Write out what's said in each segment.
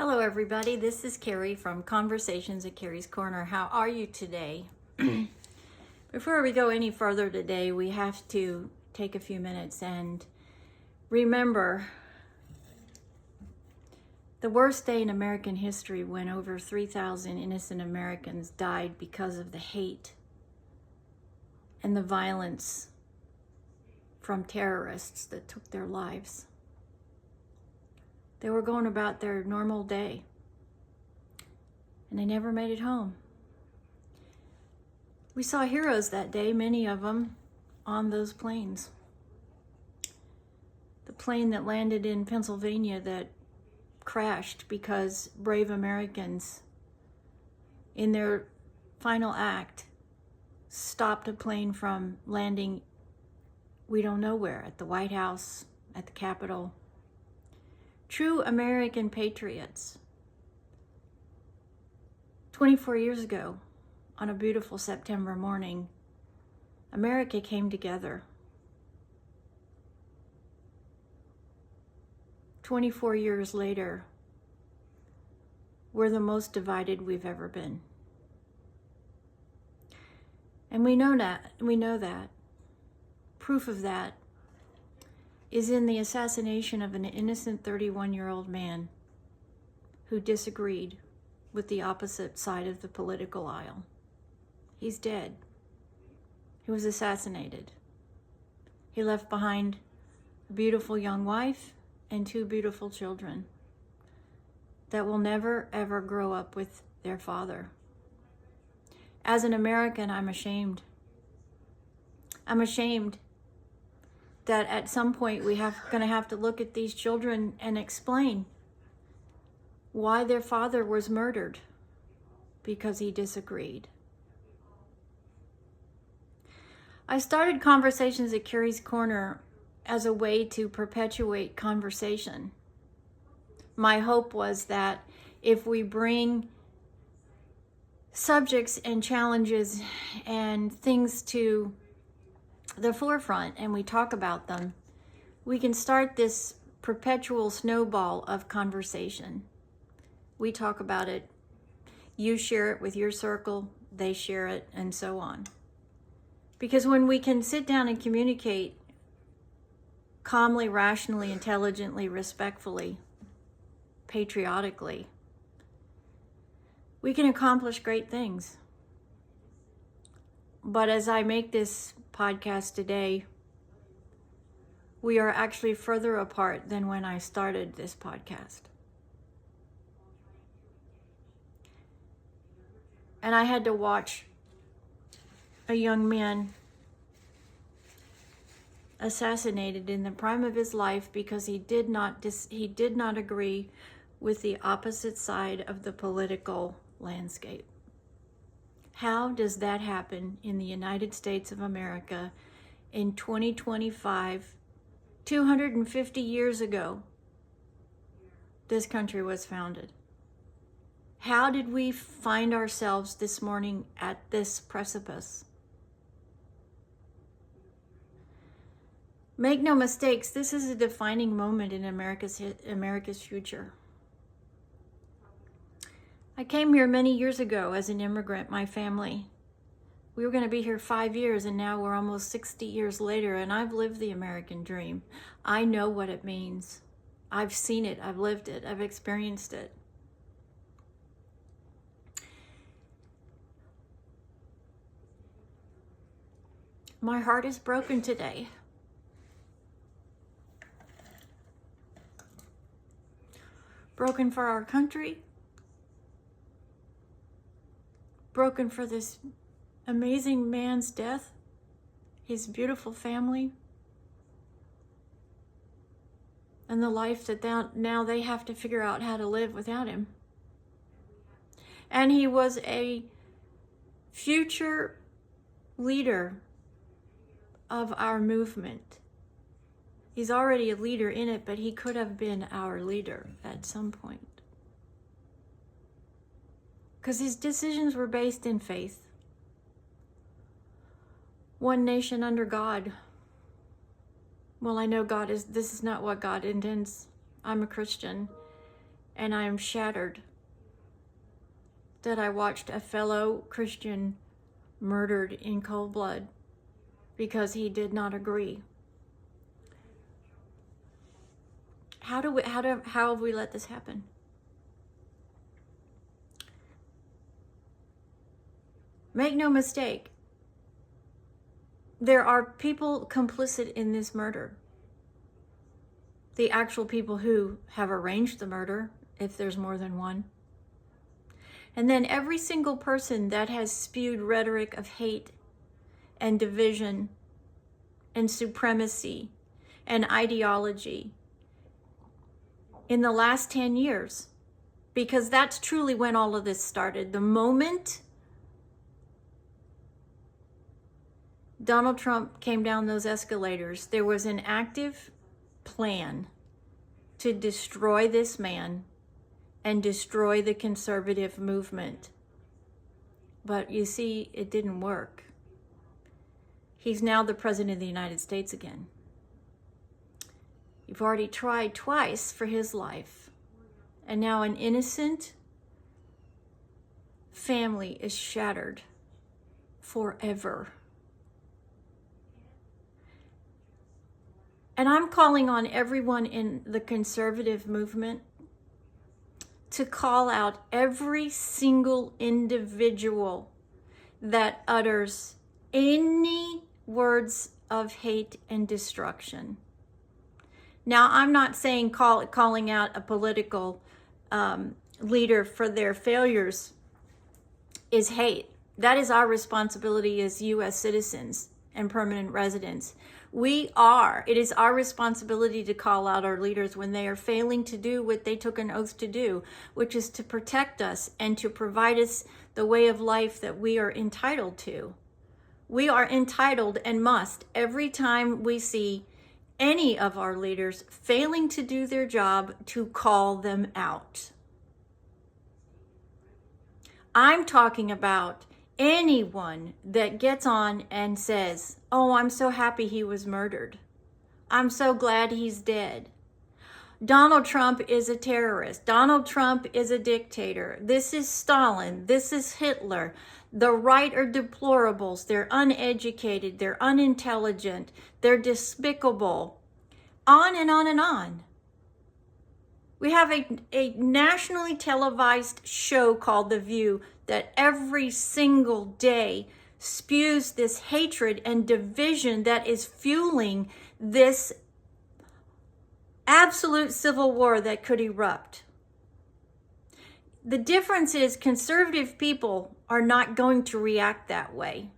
Hello, everybody. This is Carrie from Conversations at Carrie's Corner. How are you today? Before we go any further today, we have to take a few minutes and remember the worst day in American history when over 3,000 innocent Americans died because of the hate and the violence from terrorists that took their lives. They were going about their normal day, and they never made it home. We saw heroes that day, many of them on those planes. The plane that landed in Pennsylvania that crashed because brave Americans, in their final act, stopped a plane from landing we don't know where, at the White House, at the Capitol. True American patriots. 24 years ago, on a beautiful September morning, America came together. 24 years later, we're the most divided we've ever been. And we know that. Proof of that is in the assassination of an innocent 31-year-old man who disagreed with the opposite side of the political aisle. He's dead. He was assassinated. He left behind a beautiful young wife and two beautiful children that will never, ever grow up with their father. As an American, I'm ashamed. I'm ashamed that at some point we're going to have to look at these children and explain why their father was murdered because he disagreed. I started Conversations at Carrie's Corner as a way to perpetuate conversation. My hope was that if we bring subjects and challenges and things to the forefront and we talk about them, we can start this perpetual snowball of conversation. We talk about it, you share it with your circle, they share it, and so on. Because when we can sit down and communicate calmly, rationally, intelligently, respectfully, patriotically, we can accomplish great things. But as I make this podcast today, we are actually further apart than when I started this podcast. And I had to watch a young man assassinated in the prime of his life because he did not agree with the opposite side of the political landscape. How does that happen in the United States of America in 2025, 250 years ago? This country was founded. How did we find ourselves this morning at this precipice? Make no mistakes, this is a defining moment in America's future. I came here many years ago as an immigrant, my family. We were going to be here 5 years, and now we're almost 60 years later, and I've lived the American dream. I know what it means. I've seen it, I've lived it, I've experienced it. My heart is broken today. Broken for our country. Broken for this amazing man's death, his beautiful family, and the life that now they have to figure out how to live without him. And he was a future leader of our movement. He's already a leader in it, but he could have been our leader at some point. Because his decisions were based in faith. One nation under God. Well, I know this is not what God intends. I'm a Christian. and I am shattered that I watched a fellow Christian murdered in cold blood because he did not agree. How have we let this happen? Make no mistake, there are people complicit in this murder. The actual people who have arranged the murder, if there's more than one. And then every single person that has spewed rhetoric of hate and division and supremacy and ideology in the last 10 years. Because that's truly when all of this started. The moment Donald Trump came down those escalators, there was an active plan to destroy this man and destroy the conservative movement. But you see, it didn't work. He's now the president of the United States again. You've already tried twice for his life. And now an innocent family is shattered forever. And I'm calling on everyone in the conservative movement to call out every single individual that utters any words of hate and destruction. Now, I'm not saying calling out a political leader for their failures is hate. That is our responsibility as U.S. citizens and permanent residents. It is our responsibility to call out our leaders when they are failing to do what they took an oath to do, which is to protect us and to provide us the way of life that we are entitled to. We are entitled and must, every time we see any of our leaders failing to do their job, to call them out. I'm talking about anyone that gets on and says, "Oh, I'm so happy he was murdered. I'm so glad he's dead. Donald Trump is a terrorist. Donald Trump is a dictator. This is Stalin. This is Hitler. The right are deplorables. They're uneducated. They're unintelligent. They're despicable." On and on and on. We have a nationally televised show called The View that every single day spews this hatred and division that is fueling this absolute civil war that could erupt. The difference is conservative people are not going to react that way.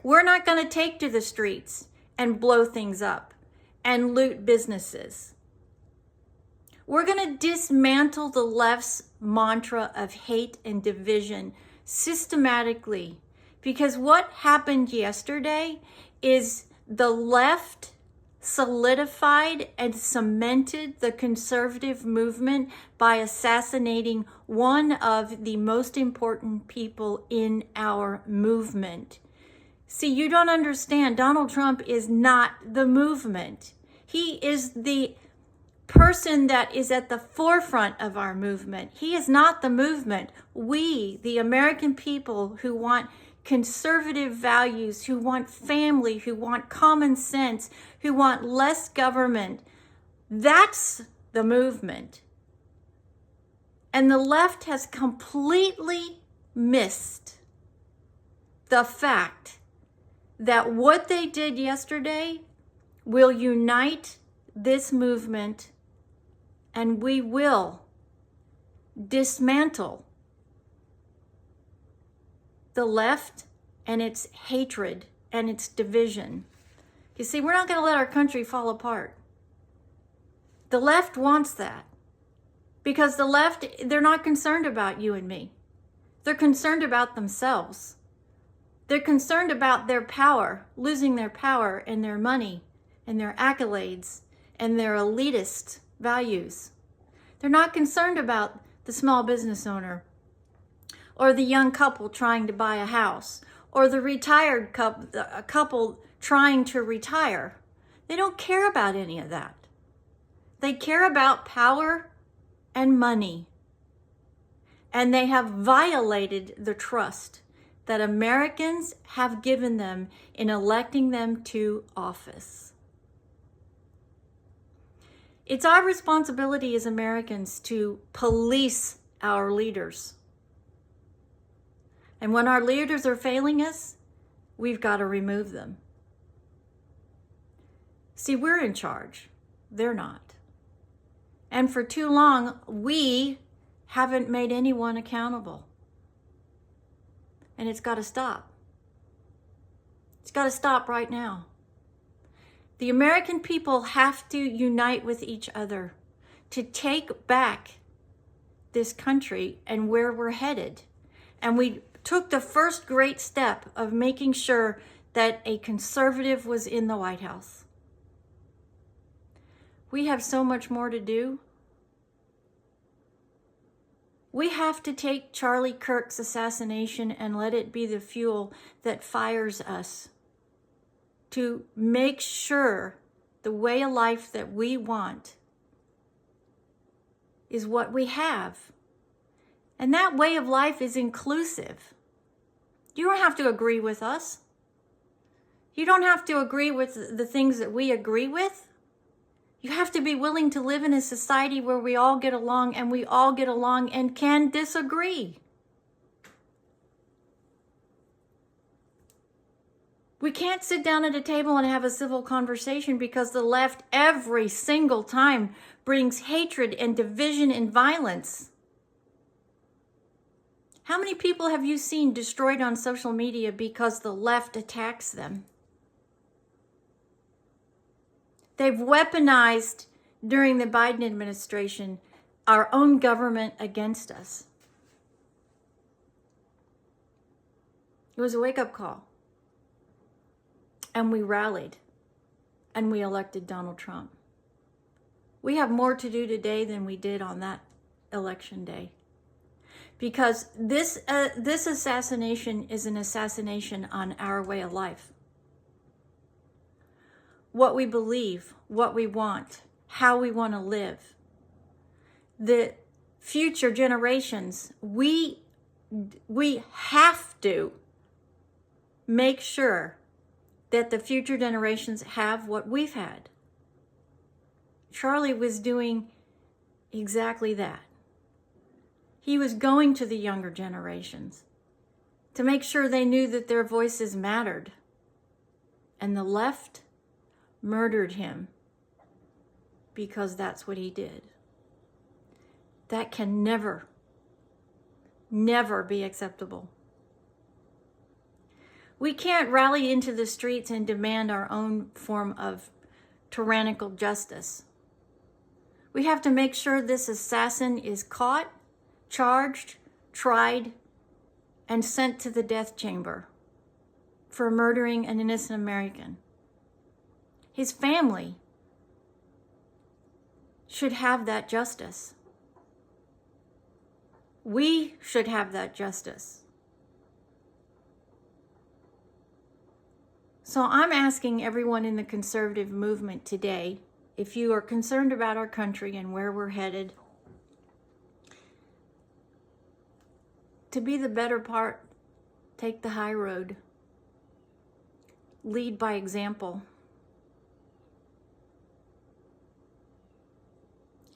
We're not going to take to the streets and blow things up and loot businesses. We're going to dismantle the left's mantra of hate and division systematically, because what happened yesterday is the left solidified and cemented the conservative movement by assassinating one of the most important people in our movement. See, you don't understand. Donald Trump is not the movement. He is the person that is at the forefront of our movement. He is not the movement. We, the American people who want conservative values, who want family, who want common sense, who want less government, that's the movement. And the left has completely missed the fact that what they did yesterday will unite this movement, and we will dismantle the left and its hatred and its division. You see, we're not going to let our country fall apart. The left wants that, because the left, they're not concerned about you and me. They're concerned about themselves. They're concerned about their power, losing their power and their money and their accolades and their elitist values. They're not concerned about the small business owner or the young couple trying to buy a house or the retired couple trying to retire. They don't care about any of that. They care about power and money. And they have violated the trust that Americans have given them in electing them to office. It's our responsibility as Americans to police our leaders. And when our leaders are failing us, we've got to remove them. See, we're in charge. They're not. And for too long, we haven't made anyone accountable. And it's got to stop. It's got to stop right now. The American people have to unite with each other to take back this country and where we're headed. And we took the first great step of making sure that a conservative was in the White House. We have so much more to do. We have to take Charlie Kirk's assassination and let it be the fuel that fires us to make sure the way of life that we want is what we have. And that way of life is inclusive. You don't have to agree with us. You don't have to agree with the things that we agree with. You have to be willing to live in a society where we all get along and we all get along and can disagree. We can't sit down at a table and have a civil conversation because the left every single time brings hatred and division and violence. How many people have you seen destroyed on social media because the left attacks them? They've weaponized, during the Biden administration, our own government against us. It was a wake-up call. And we rallied. And we elected Donald Trump. We have more to do today than we did on that election day. Because this assassination is an assassination on our way of life. What we believe, what we want, how we want to live. The future generations, we have to make sure that the future generations have what we've had. Charlie was doing exactly that. He was going to the younger generations to make sure they knew that their voices mattered. And the left murdered him because that's what he did. That can never, never be acceptable. We can't rally into the streets and demand our own form of tyrannical justice. We have to make sure this assassin is caught, charged, tried, and sent to the death chamber for murdering an innocent American. His family should have that justice. We should have that justice. So I'm asking everyone in the conservative movement today, if you are concerned about our country and where we're headed, to be the better part, take the high road. Lead by example.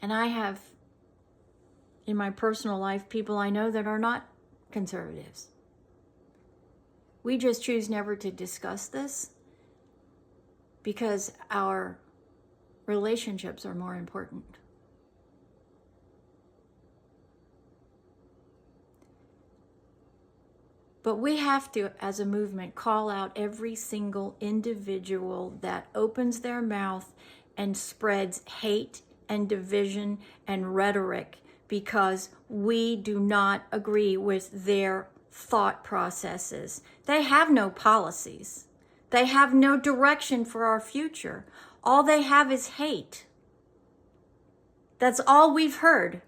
And I have, in my personal life, people I know that are not conservatives. We just choose never to discuss this because our relationships are more important. But we have to, as a movement, call out every single individual that opens their mouth and spreads hate and division and rhetoric because we do not agree with their thought processes. They have no policies. They have no direction for our future. All they have is hate. That's all we've heard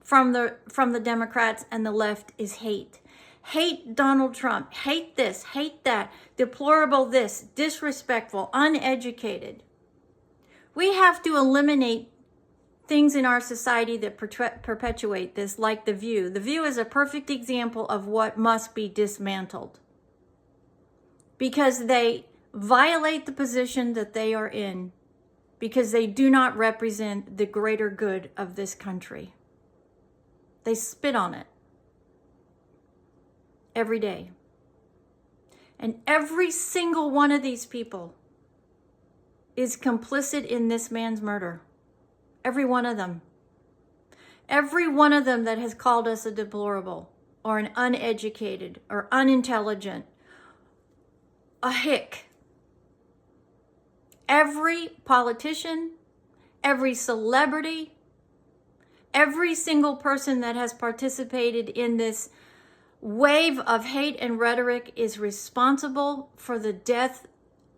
from the Democrats and the left is hate. Hate Donald Trump. Hate this, hate that, deplorable this, disrespectful, uneducated. We have to eliminate things in our society that perpetuate this, like The View. The View is a perfect example of what must be dismantled, because they violate the position that they are in, because they do not represent the greater good of this country. They spit on it every day. And every single one of these people is complicit in this man's murder. Every one of them. Every one of them that has called us a deplorable, or an uneducated, or unintelligent, a hick. Every politician, every celebrity, every single person that has participated in this wave of hate and rhetoric is responsible for the death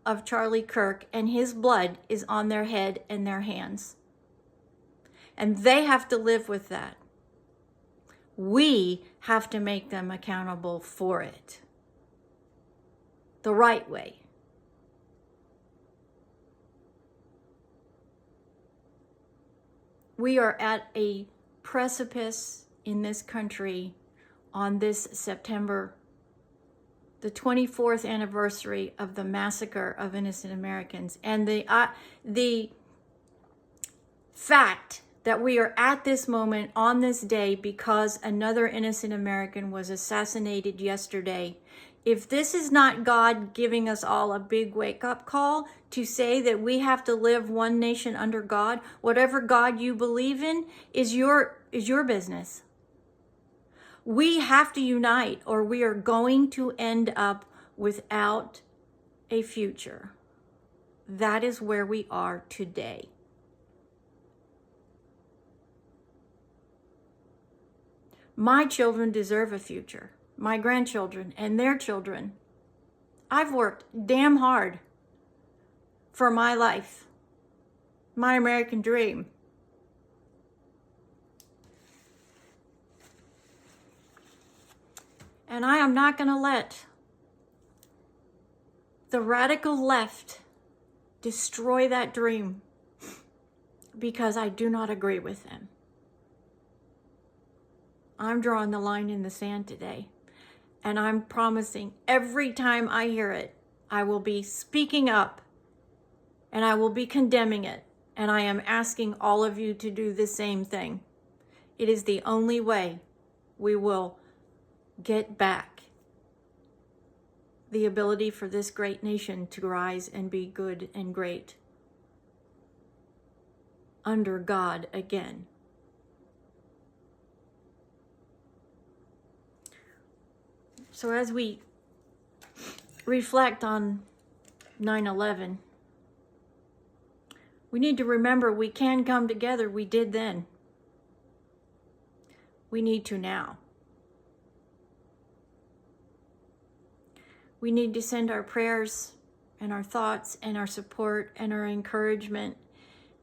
of Charlie Kirk, and his blood is on their head and their hands. And they have to live with that. We have to make them accountable for it. The right way. We are at a precipice in this country on this September, the 24th anniversary of the massacre of innocent Americans. And the fact that we are at this moment on this day because another innocent American was assassinated yesterday. If this is not God giving us all a big wake-up call to say that we have to live one nation under God, whatever God you believe in is your business. We have to unite, or we are going to end up without a future. That is where we are today. My children deserve a future. My grandchildren and their children. I've worked damn hard for my life, my American dream. And I am not going to let the radical left destroy that dream because I do not agree with them. I'm drawing the line in the sand today. And I'm promising every time I hear it, I will be speaking up and I will be condemning it. And I am asking all of you to do the same thing. It is the only way we will get back the ability for this great nation to rise and be good and great under God again. So as we reflect on 9/11, we need to remember we can come together. We did then. We need to now. We need to send our prayers and our thoughts and our support and our encouragement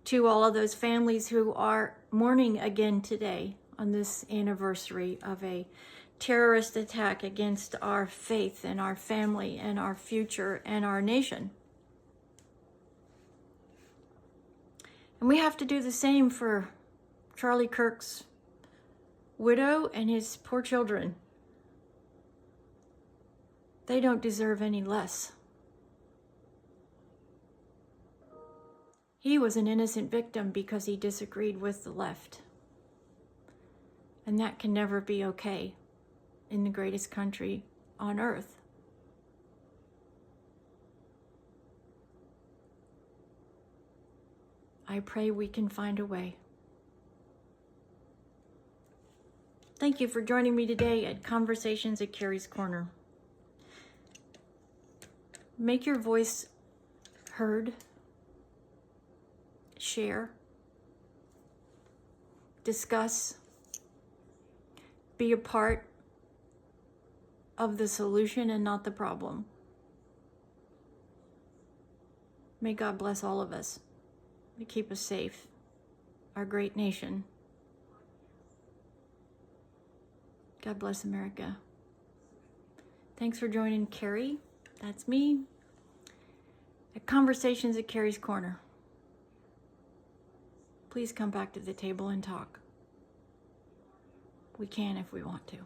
to all of those families who are mourning again today on this anniversary of a terrorist attack against our faith and our family and our future and our nation. And we have to do the same for Charlie Kirk's widow and his poor children. They don't deserve any less. He was an innocent victim because he disagreed with the left. And that can never be okay in the greatest country on earth. I pray we can find a way. Thank you for joining me today at Conversations at Carrie's Corner. Make your voice heard. Share. Discuss. Be a part of the solution and not the problem. May God bless all of us to keep us safe, our great nation. God bless America. Thanks for joining Carrie. That's me at Conversations at Carrie's Corner. please come back to the table and talk. We can if we want to.